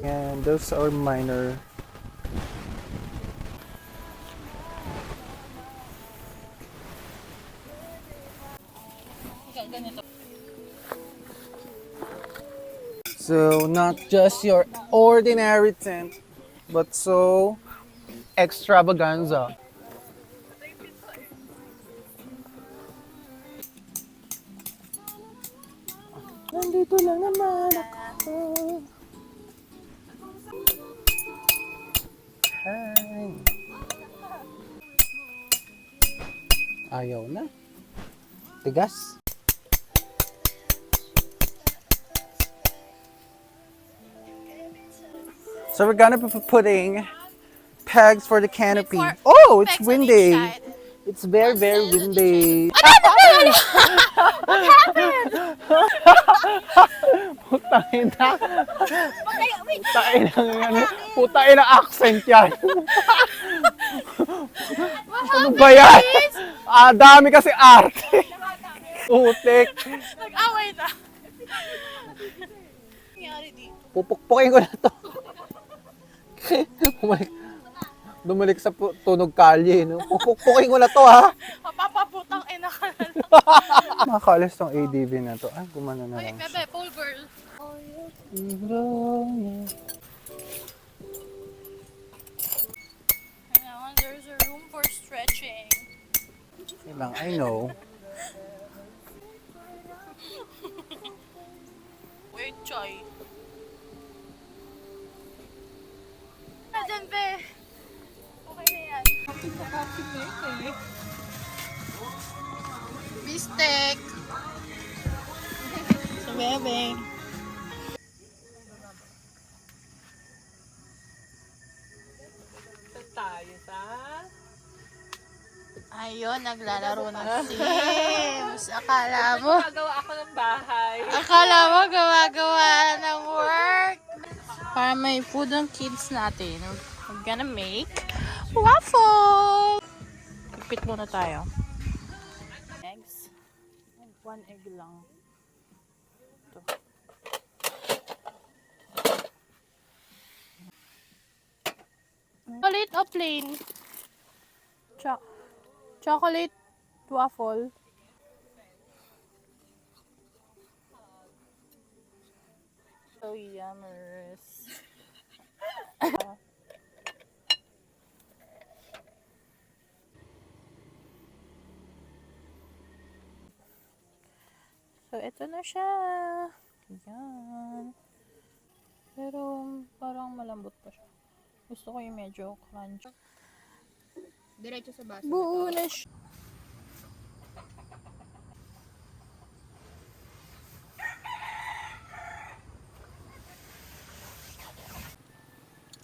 And those are minor. So not just your ordinary tent, but so extravaganza. Nandito lang naman ako. Hi. Ayaw na. Tigas. So we're gonna be putting pegs for the canopy. Oh, it's windy. It's very, very windy. Putain na. Putain na accent yan. Ano ba yan? Dami kasi arte. Utik. Nag-away na. Pupukpukin ko na to. Bumalik sa tunog kalye, no? Pupukpukin ko na to, ha? Mapapabutang ina ka na lang. Makakaalis tong ADV na to. Ay, gumana na Uy, lang. bebe, pole girl. Kailangan there's a room for stretching. Lang, I know. Wait, Choy. Dyan, be. Okay na yan. Bistek. Sa bebe. Tayo sa... Ayun, naglalaro ng Sims. Akala mo, Gagawa ako ng bahay. akala mo gawa-gawa ng work. Para may food ang kids natin, we're gonna make waffle! Ipit muna tayo. Eggs. One egg lang. Ito. Chocolate o plain? Chocolate waffle. So yummers. So ito na siya. Yan. Pero parang malambot pa siya. Gusto ko yung medyo crunch. Diretso sa baso. Buo na siya.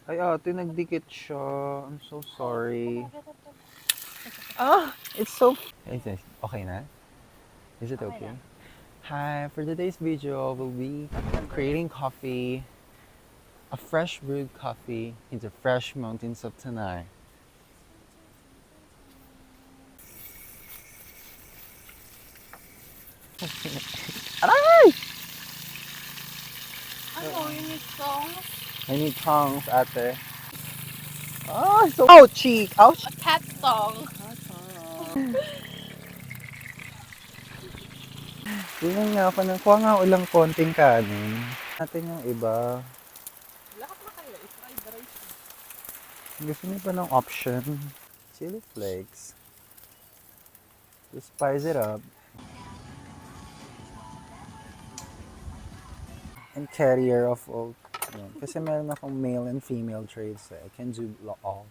Ay, ate, nagdikit siya. I'm so sorry. It's so... Is it okay na? Is it okay? Hi, for today's video, we'll be creating coffee, a fresh brewed coffee in the fresh mountains of Tanay. Aray! Ano, you need songs? I need tongs, ate. Oh, so ouchie! Ouch! A cat song. Tingnan nga ako ng kuha nga ulang konting kanin. Natin yung iba. Lahat na kayo. I-fried rice. Gusto niyo pa ng option? Chili flakes. To spice it up. And carrier of all. Yan. Kasi meron akong male and female traits. I can do all.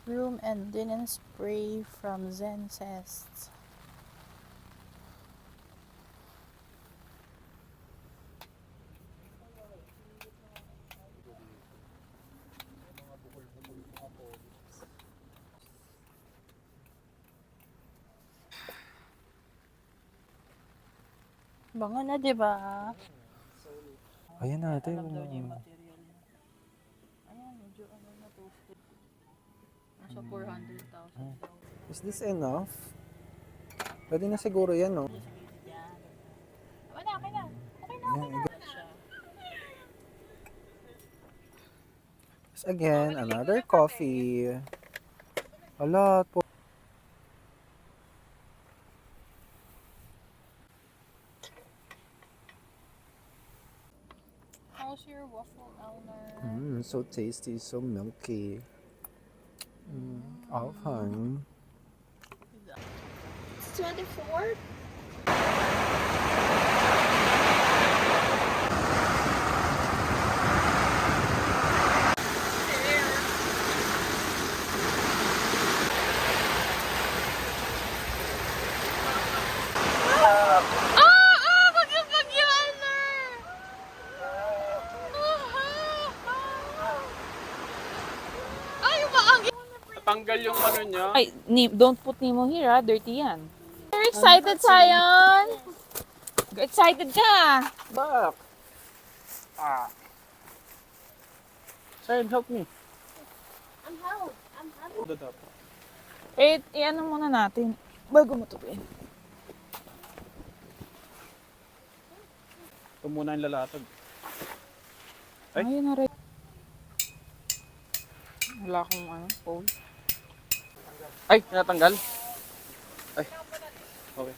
Room and linen spray from Zen Zest. Bango na, di ba? Ayan natin. Alam daw niya yung material niya. Ayan, medyo ano na toasted. Nasa 400,000 daw. Is this enough? Pwede na siguro yan, no? Sa gilid yan. Tama na, okay na. Okay na, okay Ayan, na. Siya. again, another coffee. A lot po. How's your waffle, Elmer? So tasty, so milky. All fun. 24? Tanggal yung ano niya. Ay, don't put Nemo here, ha? Dirty yan. You're excited, Sion? Excited ka? Back! Sir, help me. I'm help. Eh, i-ano muna natin. Bago mo tupiin. Ito muna yung lalatag. Ay, na rin. Wala akong ano, pole. Ay, natanggal. Ay. Okay.